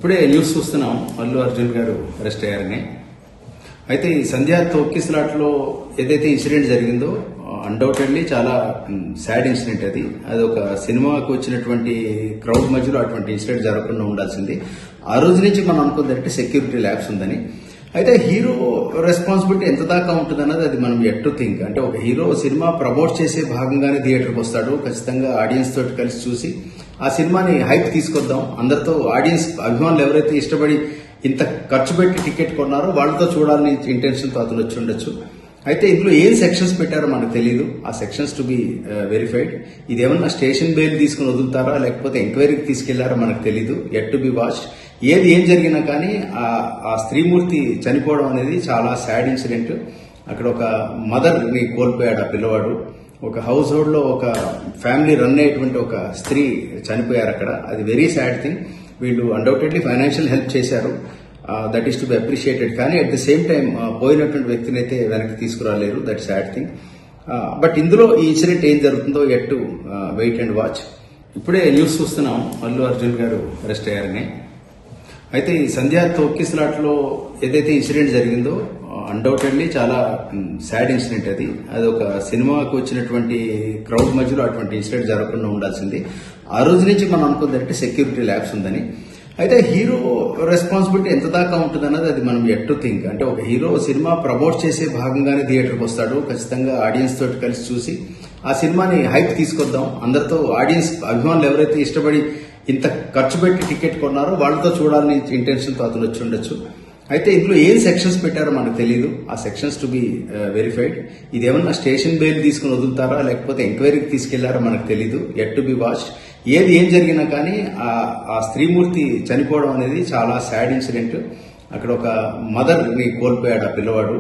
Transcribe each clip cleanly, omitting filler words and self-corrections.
ఇప్పుడే న్యూస్ చూస్తున్నాం అల్లు అర్జున్ గారు అరెస్ట్ అయ్యారని. అయితే ఈ సంధ్యా తొక్కిసలాట్లో ఏదైతే ఇన్సిడెంట్ జరిగిందో అన్డౌటెడ్లీ చాలా సాడ్ ఇన్సిడెంట్. అది ఒక సినిమాకు వచ్చినటువంటి క్రౌడ్ మధ్యలో అటువంటి ఇన్సిడెంట్ జరగకుండా ఉండాల్సింది. ఆ రోజు నుంచి మనం అనుకుందంటే సెక్యూరిటీ ల్యాబ్స్ ఉందని. అయితే హీరో రెస్పాన్సిబిలిటీ ఎంత దాకా ఉంటుంది అన్నది అది మనం ఎట్ టు థింక్. అంటే ఒక హీరో సినిమా ప్రమోట్ చేసే భాగంగానే థియేటర్కి వస్తాడు. ఖచ్చితంగా ఆడియన్స్ తోటి కలిసి చూసి ఆ సినిమాని హైప్ తీసుకొద్దాం, అందరితో ఆడియన్స్ అభిమానులు ఎవరైతే ఇష్టపడి ఇంత ఖర్చు పెట్టి టికెట్ కొన్నారో వాళ్ళతో చూడాలని ఇంటెన్షన్తో అతను వచ్చి ఉండొచ్చు. అయితే ఇందులో ఏం సెక్షన్స్ పెట్టారో మనకు తెలియదు. ఆ సెక్షన్స్ టు బి వెరిఫైడ్. ఇదేమన్నా స్టేషన్ బెయిల్ తీసుకుని వదులుతారా లేకపోతే ఎంక్వైరీకి తీసుకెళ్లారో మనకు తెలియదు. At to be watched. ఏం జరిగినా కానీ ఆ స్త్రీమూర్తి చనిపోవడం అనేది చాలా సాడ్ ఇన్సిడెంట్. అక్కడ ఒక మదర్ ని కోల్పోయాడు ఆ పిల్లవాడు. ఒక హౌస్ హోల్డ్ లో ఒక ఫ్యామిలీ రన్ అయ్యేటువంటి ఒక స్త్రీ చనిపోయారు అక్కడ. అది వెరీ సాడ్ థింగ్. వీళ్ళు అన్డౌటెడ్లీ ఫైనాన్షియల్ హెల్ప్ చేశారు. That is to be appreciated. కానీ అట్ ద సేమ్ టైం పోయినటువంటి వ్యక్తిని అయితే వెనక్కి తీసుకురాలేరు. That sad thing. బట్ ఇందులో ఈ ఇన్సిడెంట్ ఏం జరుగుతుందో at to wait and watch. ఇప్పుడే న్యూస్ చూస్తున్నాం అల్లు అర్జున్ గారు అరెస్ట్ అయ్యారని. అయితే ఈ సంధ్యా తొక్కిసలాట్లో ఏదైతే ఇన్సిడెంట్ జరిగిందో అన్డౌటెడ్లీ చాలా సాడ్ ఇన్సిడెంట్. అది ఒక సినిమాకు వచ్చినటువంటి క్రౌడ్ మధ్యలో అటువంటి ఇన్సిడెంట్ జరగకుండా ఉండాల్సింది. ఆ రోజు నుంచి మనం అనుకుందంటే సెక్యూరిటీ ల్యాబ్స్ ఉందని. అయితే హీరో రెస్పాన్సిబిలిటీ ఎంత దాకా ఉంటుంది అన్నది అది మనం ఎట్ టు థింక్. అంటే ఒక హీరో సినిమా ప్రమోట్ చేసే భాగంగానే థియేటర్కి వస్తాడు. ఖచ్చితంగా ఆడియన్స్ తోటి కలిసి చూసి ఆ సినిమాని హైప్ తీసుకొద్దాం, అందరితో ఆడియన్స్ అభిమానులు ఎవరైతే ఇష్టపడి ఇంత ఖర్చు పెట్టి టికెట్ కొన్నారో వాళ్ళతో చూడాలని ఇంటెన్షన్తో అతను వచ్చి ఉండొచ్చు. అయితే ఇందులో ఏం సెక్షన్స్ పెట్టారో మనకు తెలియదు. ఆ సెక్షన్స్ టు బి వెరిఫైడ్. ఇదేమన్నా స్టేషన్ బెయిల్ తీసుకుని వదులుతారా లేకపోతే ఎంక్వైరీకి తీసుకెళ్లారో మనకు తెలియదు. At to be watched. ఏం జరిగినా కానీ ఆ స్త్రీమూర్తి చనిపోవడం అనేది చాలా సాడ్ ఇన్సిడెంట్. అక్కడ ఒక మదర్ ని కోల్పోయాడు ఆ పిల్లవాడు.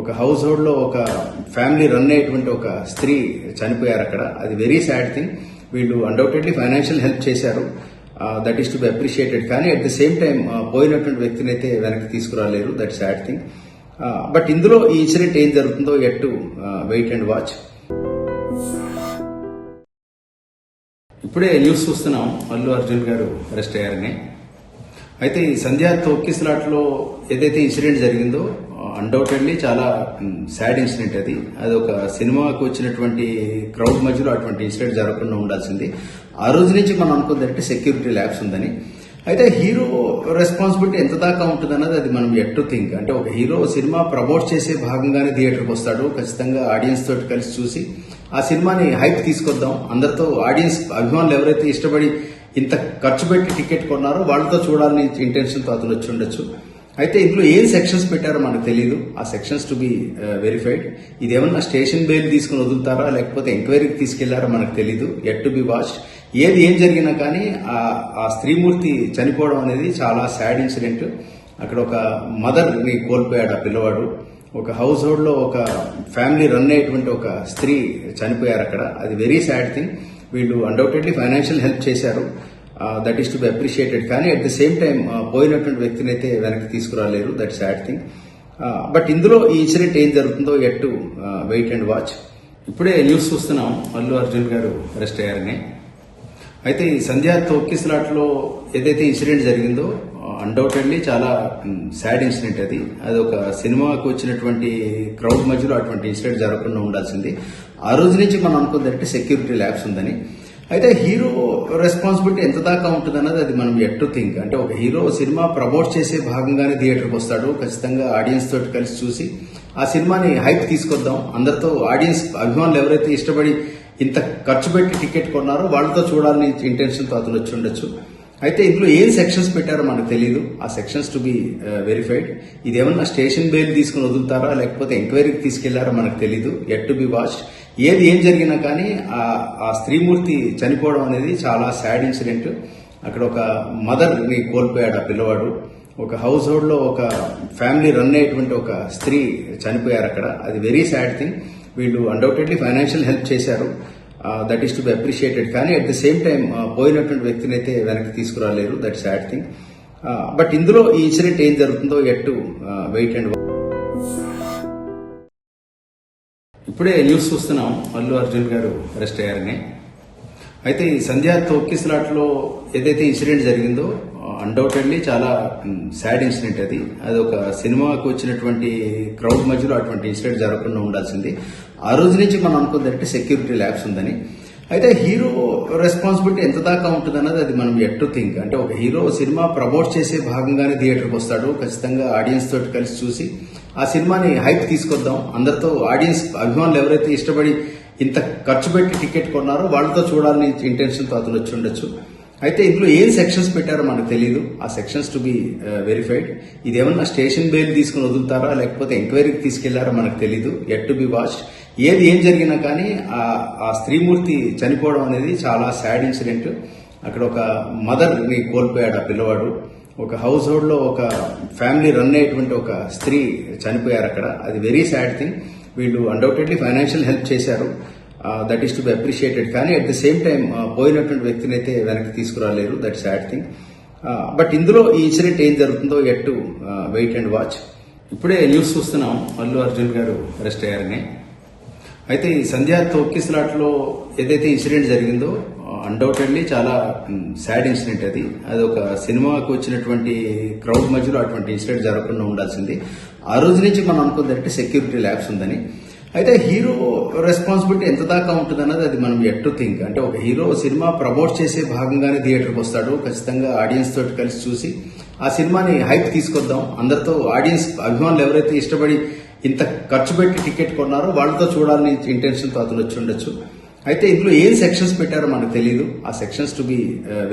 ఒక హౌస్ హోల్డ్ లో ఒక ఫ్యామిలీ రన్ అయ్యేటువంటి ఒక స్త్రీ చనిపోయారు అక్కడ. అది వెరీ సాడ్ థింగ్. వీళ్ళు అన్డౌటెడ్లీ ఫైనాన్షియల్ హెల్ప్ చేశారు. That is to be appreciated. కానీ అట్ ద సేమ్ టైం పోయినటువంటి వ్యక్తిని అయితే వెనక్కి తీసుకురాలేరు. That sad thing. బట్ ఇందులో ఈ ఇన్సిడెంట్ ఏం జరుగుతుందో at to wait and watch. ఇప్పుడే న్యూస్ చూస్తున్నాం అల్లు అర్జున్ గారు అరెస్ట్ అయ్యారని. అయితే ఈ సంధ్యా తొక్కిసలాట్లో ఏదైతే ఇన్సిడెంట్ జరిగిందో అన్డౌటెడ్లీ చాలా సాడ్ ఇన్సిడెంట్. అది ఒక సినిమాకు వచ్చినటువంటి క్రౌడ్ మధ్యలో అటువంటి ఇన్సిడెంట్ జరగకుండా ఉండాల్సింది. ఆ రోజు నుంచి మనం అనుకుందంటే సెక్యూరిటీ ల్యాబ్స్ ఉందని. అయితే హీరో రెస్పాన్సిబిలిటీ ఎంత దాకా ఉంటుంది అన్నది అది మనం ఎట్ టు థింక్. అంటే ఒక హీరో సినిమా ప్రమోట్ చేసే భాగంగానే థియేటర్కి వస్తాడు. ఖచ్చితంగా ఆడియన్స్ తోటి కలిసి చూసి ఆ సినిమాని హైప్ తీసుకొద్దాం, అందరితో ఆడియన్స్ అభిమానులు ఎవరైతే ఇష్టపడి ఇంత ఖర్చు పెట్టి టికెట్ కొన్నారో వాళ్ళతో చూడాలని ఇంటెన్షన్తో అతను వచ్చి ఉండొచ్చు. అయితే ఇందులో ఏం సెక్షన్స్ పెట్టారో మనకు తెలియదు. ఆ సెక్షన్స్ టు బి వెరిఫైడ్. ఇదేమన్నా స్టేషన్ బెయిల్ తీసుకుని వదులుతారా లేకపోతే ఎంక్వైరీకి తీసుకెళ్లారో మనకు తెలియదు. At to be watched. ఏం జరిగినా కానీ ఆ స్త్రీమూర్తి చనిపోవడం అనేది చాలా సాడ్ ఇన్సిడెంట్. అక్కడ ఒక మదర్ ని కోల్పోయాడు ఆ పిల్లవాడు. ఒక హౌస్ హోల్డ్ లో ఒక ఫ్యామిలీ రన్ అయ్యేటువంటి ఒక స్త్రీ చనిపోయారు అక్కడ. అది వెరీ సాడ్ థింగ్. వీళ్ళు అన్డౌటెడ్లీ ఫైనాన్షియల్ హెల్ప్ చేశారు. That is to be appreciated. కానీ అట్ ద సేమ్ టైం పోయినటువంటి వ్యక్తిని అయితే వెనక్కి తీసుకురాలేరు. That sad thing. బట్ ఇందులో ఈ ఇన్సిడెంట్ ఏం జరుగుతుందో at to wait and watch. ఇప్పుడే న్యూస్ చూస్తున్నాం అల్లు అర్జున్ గారు అరెస్ట్ అయ్యారని. అయితే ఈ సంధ్యా తొక్కిసలాట్లో ఏదైతే ఇన్సిడెంట్ జరిగిందో అన్డౌటెడ్లీ చాలా సాడ్ ఇన్సిడెంట్. అది ఒక సినిమాకు వచ్చినటువంటి క్రౌడ్ మధ్యలో అటువంటి ఇన్సిడెంట్ జరగకుండా ఉండాల్సింది. ఆ రోజు నుంచి మనం అనుకుందంటే సెక్యూరిటీ ల్యాబ్స్ ఉందని. అయితే హీరో రెస్పాన్సిబిలిటీ ఎంత దాకా ఉంటుంది అన్నది అది మనం ఎట్ టు థింక్. అంటే ఒక హీరో సినిమా ప్రమోట్ చేసే భాగంగానే థియేటర్కి వస్తాడు. ఖచ్చితంగా ఆడియన్స్ తోటి కలిసి చూసి ఆ సినిమాని హైప్ తీసుకొద్దాం, అందరితో ఆడియన్స్ అభిమానులు ఎవరైతే ఇష్టపడి ఇంత ఖర్చు పెట్టి టికెట్ కొన్నారో వాళ్ళతో చూడాలని ఇంటెన్షన్తో అతను వచ్చి ఉండొచ్చు. అయితే ఇందులో ఏం సెక్షన్స్ పెట్టారో మనకు తెలియదు. ఆ సెక్షన్స్ టు బి వెరిఫైడ్. ఇదేమన్నా స్టేషన్ బెయిల్ తీసుకుని వదులుతారా లేకపోతే ఎంక్వైరీకి తీసుకెళ్లారో మనకు తెలియదు. At to be watched. ఏం జరిగినా కానీ ఆ స్త్రీమూర్తి చనిపోవడం అనేది చాలా సాడ్ ఇన్సిడెంట్. అక్కడ ఒక మదర్ ని కోల్పోయాడు ఆ పిల్లవాడు. ఒక హౌస్ హోల్డ్ లో ఒక ఫ్యామిలీ రన్ అయ్యేటువంటి ఒక స్త్రీ చనిపోయారు అక్కడ. అది వెరీ సాడ్ థింగ్. వీళ్ళు అన్డౌటెడ్లీ ఫైనాన్షియల్ హెల్ప్ చేశారు. That is to be appreciated. కానీ అట్ ద సేమ్ టైం పోయినటువంటి వ్యక్తిని అయితే వెనక్కి తీసుకురాలేరు. That sad thing. బట్ ఇందులో ఈ ఇన్సిడెంట్ ఏం జరుగుతుందో at to wait and watch. ఇప్పుడే న్యూస్ చూస్తున్నాం అల్లు అర్జున్ గారు అరెస్ట్ అయ్యారని. అయితే ఈ సంధ్యా తొక్కిసలాట్లో ఏదైతే ఇన్సిడెంట్ జరిగిందో అన్డౌటెడ్లీ చాలా సాడ్ ఇన్సిడెంట్ అది ఒక సినిమాకు వచ్చినటువంటి క్రౌడ్ మధ్యలో అటువంటి ఇన్సిడెంట్ జరగకుండా ఉండాల్సింది. ఆ రోజు నుంచి మనం అనుకుందంటే సెక్యూరిటీ ల్యాబ్స్ ఉందని. అయితే హీరో రెస్పాన్సిబిలిటీ ఎంత దాకా ఉంటుంది అన్నది అది మనం ఎట్ టు థింక్. అంటే ఒక హీరో సినిమా ప్రమోట్ చేసే భాగంగానే థియేటర్కి వస్తాడు. ఖచ్చితంగా ఆడియన్స్ తోటి కలిసి చూసి ఆ సినిమాని హైప్ తీసుకొద్దాం, అందరితో ఆడియన్స్ అభిమానులు ఎవరైతే ఇష్టపడి ఇంత ఖర్చు పెట్టి టికెట్ కొన్నారో వాళ్ళతో చూడాలని ఇంటెన్షన్తో అతను వచ్చి ఉండొచ్చు. అయితే ఇందులో ఏం సెక్షన్స్ పెట్టారో మనకు తెలియదు. ఆ సెక్షన్స్ టు బి వెరిఫైడ్. ఇదేమన్నా స్టేషన్ బెయిల్ తీసుకుని వదులుతారా లేకపోతే ఎంక్వైరీకి తీసుకెళ్లారో మనకు తెలియదు. At to be watched. ఏం జరిగినా కానీ ఆ స్త్రీమూర్తి చనిపోవడం అనేది చాలా సాడ్ ఇన్సిడెంట్. అక్కడ ఒక మదర్ ని కోల్పోయాడు ఆ పిల్లవాడు. ఒక హౌస్ హోల్డ్ లో ఒక ఫ్యామిలీ రన్ అయ్యేటువంటి ఒక స్త్రీ చనిపోయారు అక్కడ. అది వెరీ సాడ్ థింగ్. వీళ్ళు అన్డౌటెడ్లీ ఫైనాన్షియల్ హెల్ప్ చేశారు. That is to be appreciated. కానీ అట్ ది సేమ్ టైం పోయినటువంటి వ్యక్తిని అయితే వెనక్కి తీసుకురాలేరు. That sad thing. బట్ ఇందులో ఈ ఇన్సిడెంట్ ఏం జరుగుతుందో at to wait and watch. ఇప్పుడే న్యూస్ చూస్తున్నాం, అల్లు అర్జున్ గారు అరెస్ట్ అయ్యారని. అయితే ఈ సంధ్యా తొక్కిసలాట్లో ఏదైతే ఇన్సిడెంట్ జరిగిందో అన్డౌటెడ్లీ చాలా సాడ్ ఇన్సిడెంట్ అది ఒక సినిమాకు వచ్చినటువంటి క్రౌడ్ మధ్యలో అటువంటి ఇన్సిడెంట్ జరగకుండా ఉండాల్సింది. ఆ రోజు నుంచి మనం అనుకుందంటే సెక్యూరిటీ ల్యాబ్స్ ఉందని. అయితే హీరో రెస్పాన్సిబిలిటీ ఎంత దాకా ఉంటుంది అన్నది అది మనం ఎట్ టు థింక్. అంటే ఒక హీరో సినిమా ప్రమోట్ చేసే భాగంగానే థియేటర్కి వస్తాడు. ఖచ్చితంగా ఆడియన్స్ తోటి కలిసి చూసి ఆ సినిమాని హైప్ తీసుకొద్దాం, అందరితో ఆడియన్స్ అభిమానులు ఎవరైతే ఇష్టపడి ఇంత ఖర్చు పెట్టి టికెట్ కొన్నారో వాళ్ళతో చూడాలని ఇంటెన్షన్తో అతను వచ్చి ఉండొచ్చు. అయితే ఇందులో ఏం సెక్షన్స్ పెట్టారో మనకు తెలియదు. ఆ సెక్షన్స్ టు బి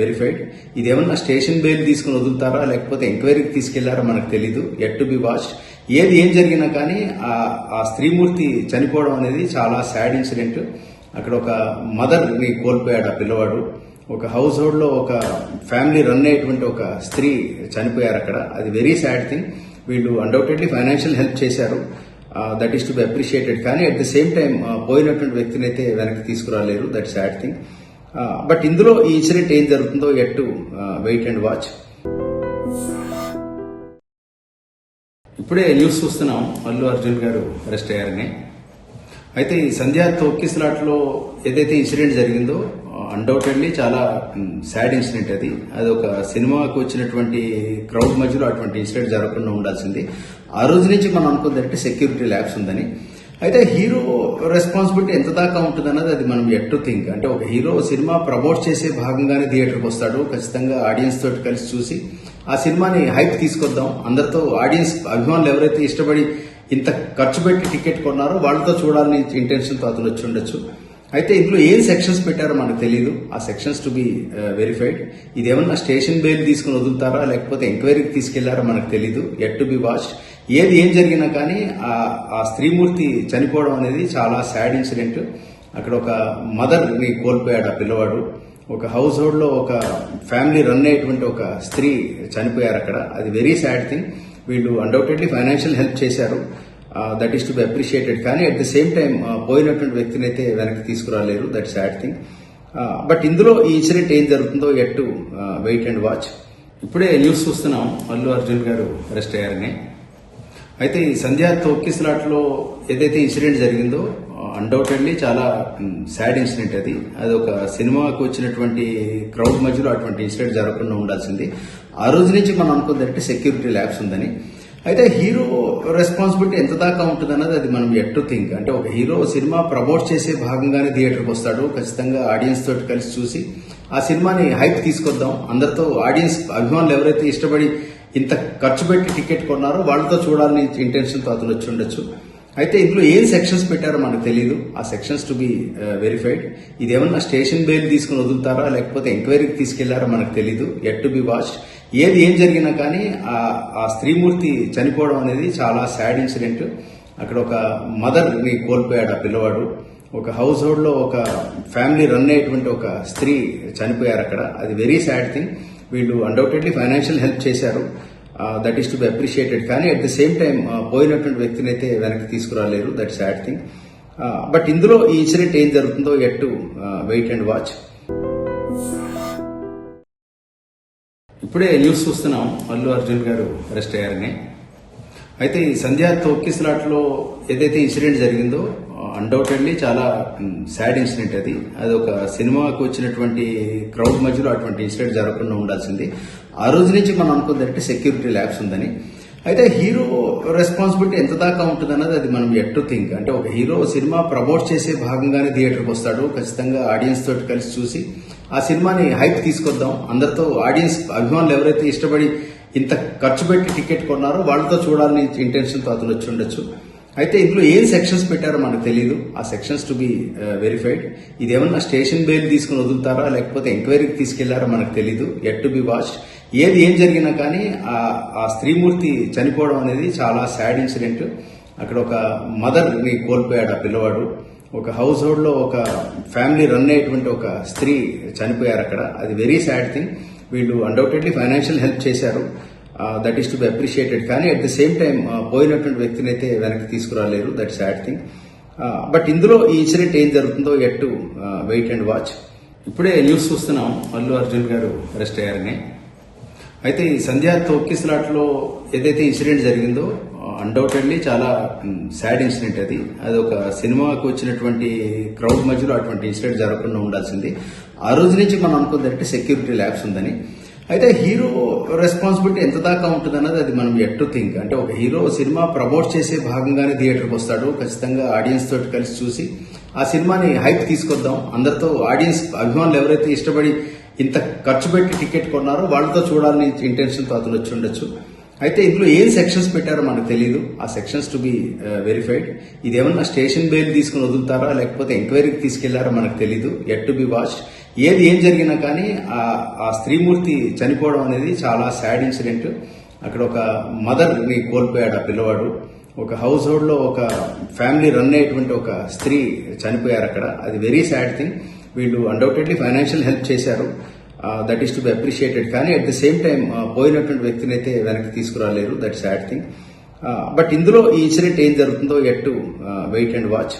వెరిఫైడ్. ఇదేమన్నా స్టేషన్ బెయిల్ తీసుకుని వదులుతారా లేకపోతే ఎంక్వైరీకి తీసుకెళ్లారో మనకు తెలియదు. At to be watched. ఏం జరిగినా కానీ ఆ స్త్రీమూర్తి చనిపోవడం అనేది చాలా సాడ్ ఇన్సిడెంట్. అక్కడ ఒక మదర్ ని కోల్పోయాడు ఆ పిల్లవాడు. ఒక హౌస్ హోల్డ్ లో ఒక ఫ్యామిలీ రన్ అయ్యేటువంటి ఒక స్త్రీ చనిపోయారు అక్కడ. అది వెరీ సాడ్ థింగ్. వీళ్ళు అన్డౌటెడ్లీ ఫైనాన్షియల్ హెల్ప్ చేశారు. That is to be appreciated. కానీ అట్ ది సేమ్ టైం పోయినటువంటి వ్యక్తిని అయితే వెనక్కి తీసుకురాలేరు. That sad thing. బట్ ఇందులో ఈ ఇన్సిడెంట్ ఏం జరుగుతుందో at to wait and watch. ఇప్పుడే న్యూస్ చూస్తున్నాం, అల్లు అర్జున్ గారు అరెస్ట్ అయ్యారని. అయితే ఈ సంధ్యా తొక్కిసలాట్లో ఏదైతే ఇన్సిడెంట్ జరిగిందో అన్డౌటెడ్లీ చాలా సాడ్ ఇన్సిడెంట్ అది ఒక సినిమాకు వచ్చినటువంటి క్రౌడ్ మధ్యలో అటువంటి ఇన్సిడెంట్ జరగకుండా ఉండాల్సింది. ఆ రోజు నుంచి మనం అనుకుందంటే సెక్యూరిటీ ల్యాబ్స్ ఉందని. అయితే హీరో రెస్పాన్సిబిలిటీ ఎంత దాకా ఉంటుంది అన్నది అది మనం ఎట్ టు థింక్. అంటే ఒక హీరో సినిమా ప్రమోట్ చేసే భాగంగానే థియేటర్కి వస్తాడు. ఖచ్చితంగా ఆడియన్స్ తోటి కలిసి చూసి ఆ సినిమాని హైప్ తీసుకొద్దాం, అందరితో ఆడియన్స్ అభిమానులు ఎవరైతే ఇష్టపడి ఇంత ఖర్చు పెట్టి టికెట్ కొన్నారో వాళ్ళతో చూడాలని ఇంటెన్షన్తో అతను వచ్చి ఉండొచ్చు. అయితే ఇందులో ఏం సెక్షన్స్ పెట్టారో మనకు తెలియదు. ఆ సెక్షన్స్ టు బి వెరిఫైడ్. ఇదేమన్నా స్టేషన్ బెయిల్ తీసుకుని వదులుతారా లేకపోతే ఎంక్వైరీకి తీసుకెళ్లారో మనకు తెలియదు. At to be watched. ఏం జరిగినా కానీ ఆ స్త్రీమూర్తి చనిపోవడం అనేది చాలా సాడ్ ఇన్సిడెంట్. అక్కడ ఒక మదర్ ని కోల్పోయాడు ఆ పిల్లవాడు. ఒక హౌస్ హోల్డ్ లో ఒక ఫ్యామిలీ రన్ అయ్యేటువంటి ఒక స్త్రీ చనిపోయారు అక్కడ. అది వెరీ సాడ్ థింగ్. వీళ్ళు అన్డౌటెడ్లీ ఫైనాన్షియల్ హెల్ప్ చేశారు. That is to be appreciated. కానీ అట్ ది సేమ్ టైం పోయినటువంటి వ్యక్తిని అయితే వెనక్కి తీసుకురాలేరు. That sad thing. బట్ ఇందులో ఈ ఇన్సిడెంట్ ఏం జరుగుతుందో at to wait and watch. ఇప్పుడే న్యూస్ చూస్తున్నాం, అల్లు అర్జున్ గారు అరెస్ట్ అయ్యారని. అయితే ఈ సంధ్యా తొక్కిసలాట్లో ఏదైతే ఇన్సిడెంట్ జరిగిందో అన్డౌటెడ్లీ చాలా సాడ్ ఇన్సిడెంట్ అది ఒక సినిమాకు వచ్చినటువంటి క్రౌడ్ మధ్యలో అటువంటి ఇన్సిడెంట్ జరగకుండా ఉండాల్సింది. ఆ రోజు నుంచి మనం అనుకుందంటే సెక్యూరిటీ ల్యాబ్స్ ఉందని. అయితే హీరో రెస్పాన్సిబిలిటీ ఎంత దాకా ఉంటుంది అన్నది అది మనం ఎట్ టు థింక్. అంటే ఒక హీరో సినిమా ప్రమోట్ చేసే భాగంగానే థియేటర్కి వస్తాడు. ఖచ్చితంగా ఆడియన్స్ తోటి కలిసి చూసి ఆ సినిమాని హైప్ తీసుకొద్దాం, అందరితో ఆడియన్స్ అభిమానులు ఎవరైతే ఇష్టపడి ఇంత ఖర్చు పెట్టి టికెట్ కొన్నారో వాళ్ళతో చూడాలని ఇంటెన్షన్తో అతను వచ్చి ఉండొచ్చు. అయితే ఇందులో ఏం సెక్షన్స్ పెట్టారో మనకు తెలియదు. ఆ సెక్షన్స్ టు బి వెరిఫైడ్. ఇదేమన్నా స్టేషన్ బెయిల్ తీసుకుని వదులుతారా లేకపోతే ఎంక్వైరీకి తీసుకెళ్లారో మనకు తెలియదు. At to be watched. ఏం జరిగినా కానీ ఆ స్త్రీమూర్తి చనిపోవడం అనేది చాలా సాడ్ ఇన్సిడెంట్. అక్కడ ఒక మదర్ ని కోల్పోయాడు ఆ పిల్లవాడు. ఒక హౌస్ హోల్డ్ లో ఒక ఫ్యామిలీ రన్ అయ్యేటువంటి ఒక స్త్రీ చనిపోయారు అక్కడ. అది వెరీ సాడ్ థింగ్. వీళ్ళు అన్డౌటెడ్లీ ఫైనాన్షియల్ హెల్ప్ చేశారు. That is to be appreciated. కానీ అట్ ది సేమ్ టైం పోయినటువంటి వ్యక్తిని అయితే వెనక్కి తీసుకురాలేరు. That sad thing. బట్ ఇందులో ఈ ఇన్సిడెంట్ ఏం జరుగుతుందో at to wait and watch. ఇప్పుడే న్యూస్ చూస్తున్నాం, అల్లు అర్జున్ గారు అరెస్ట్ అయ్యారని. అయితే ఈ సంధ్యా తొక్కిసలాట్లో ఏదైతే ఇన్సిడెంట్ జరిగిందో అన్డౌటెడ్లీ చాలా సాడ్ ఇన్సిడెంట్ అది ఒక సినిమాకు వచ్చినటువంటి క్రౌడ్ మధ్యలో అటువంటి ఇన్సిడెంట్ జరగకుండా ఉండాల్సింది. ఆ రోజు నుంచి మనం అనుకుందంటే సెక్యూరిటీ ల్యాబ్స్ ఉందని. అయితే హీరో రెస్పాన్సిబిలిటీ ఎంత దాకా ఉంటుంది అన్నది అది మనం ఎట్ టు థింక్. అంటే ఒక హీరో సినిమా ప్రమోట్ చేసే భాగంగానే థియేటర్కి వస్తాడు. ఖచ్చితంగా ఆడియన్స్ తోటి కలిసి చూసి ఆ సినిమాని హైప్ తీసుకొద్దాం, అందరితో ఆడియన్స్ అభిమానులు ఎవరైతే ఇష్టపడి ఇంత ఖర్చు పెట్టి టికెట్ కొన్నారో వాళ్ళతో చూడాలని ఇంటెన్షన్తో అతను వచ్చి ఉండొచ్చు. అయితే ఇందులో ఏం సెక్షన్స్ పెట్టారో మనకు తెలియదు. ఆ సెక్షన్స్ టు బి వెరిఫైడ్. ఇదేమన్నా స్టేషన్ బెయిల్ తీసుకుని వదులుతారా లేకపోతే ఎంక్వైరీకి తీసుకెళ్లారో మనకు తెలియదు. At to be watched. ఏం జరిగినా కానీ ఆ స్త్రీమూర్తి చనిపోవడం అనేది చాలా సాడ్ ఇన్సిడెంట్. అక్కడ ఒక మదర్ ని కోల్పోయాడు ఆ పిల్లవాడు. ఒక హౌస్ హోల్డ్ లో ఒక ఫ్యామిలీ రన్ అయ్యేటువంటి ఒక స్త్రీ చనిపోయారు అక్కడ. అది వెరీ సాడ్ థింగ్. వీళ్ళు అన్డౌటెడ్లీ ఫైనాన్షియల్ హెల్ప్ చేశారు. That is to be appreciated. కానీ అట్ ద సేమ్ టైం పోయినటువంటి వ్యక్తిని అయితే వెనక్కి తీసుకురాలేరు. That sad thing. బట్ ఇందులో ఈ ఇన్సిడెంట్ ఏం జరుగుతుందో at to wait and watch. ఇప్పుడే న్యూస్ చూస్తున్నాం, అల్లు అర్జున్ గారు అరెస్ట్ అయ్యారని. అయితే ఈ సంధ్యా తొక్కిసలాట్లో ఏదైతే ఇన్సిడెంట్ జరిగిందో అన్డౌటెడ్లీ చాలా సాడ్ ఇన్సిడెంట్ అది ఒక సినిమాకు వచ్చినటువంటి క్రౌడ్ మధ్యలో అటువంటి ఇన్సిడెంట్ జరగకుండా ఉండాల్సింది. ఆ రోజు నుంచి మనం అనుకుందంటే సెక్యూరిటీ ల్యాబ్స్ ఉందని. అయితే హీరో రెస్పాన్సిబిలిటీ ఎంత దాకా ఉంటుంది అన్నది అది మనం ఎట్ టు థింక్. అంటే ఒక హీరో సినిమా ప్రమోట్ చేసే భాగంగానే థియేటర్కి వస్తాడు. ఖచ్చితంగా ఆడియన్స్ తోటి కలిసి చూసి ఆ సినిమాని హైప్ తీసుకొద్దాం, అందరితో ఆడియన్స్ అభిమానులు ఎవరైతే ఇష్టపడి ఇంత ఖర్చు పెట్టి టికెట్ కొన్నారో వాళ్ళతో చూడాలని ఇంటెన్షన్తో అతను వచ్చి ఉండొచ్చు. అయితే ఇందులో ఏం సెక్షన్స్ పెట్టారో మనకు తెలియదు. ఆ సెక్షన్స్ టు బి వెరిఫైడ్. ఇదేమన్నా స్టేషన్ బెయిల్ తీసుకుని వదులుతారా లేకపోతే ఎంక్వైరీకి తీసుకెళ్లారో మనకు తెలియదు. At to be watched. ఏం జరిగినా కానీ ఆ స్త్రీమూర్తి చనిపోవడం అనేది చాలా సాడ్ ఇన్సిడెంట్. అక్కడ ఒక మదర్ ని కోల్పోయాడు ఆ పిల్లవాడు. ఒక హౌస్ హోల్డ్ లో ఒక ఫ్యామిలీ రన్ అయ్యేటువంటి ఒక స్త్రీ చనిపోయారు అక్కడ. అది వెరీ సాడ్ థింగ్. వీళ్ళు అన్డౌటెడ్లీ ఫైనాన్షియల్ హెల్ప్ చేశారు. That is to be appreciated. కానీ అట్ ద సేమ్ టైం పోయినటువంటి వ్యక్తిని అయితే వెనక్కి తీసుకురాలేరు. That sad thing. బట్ ఇందులో ఈ ఇన్సిడెంట్ ఏం జరుగుతుందో at to wait and watch.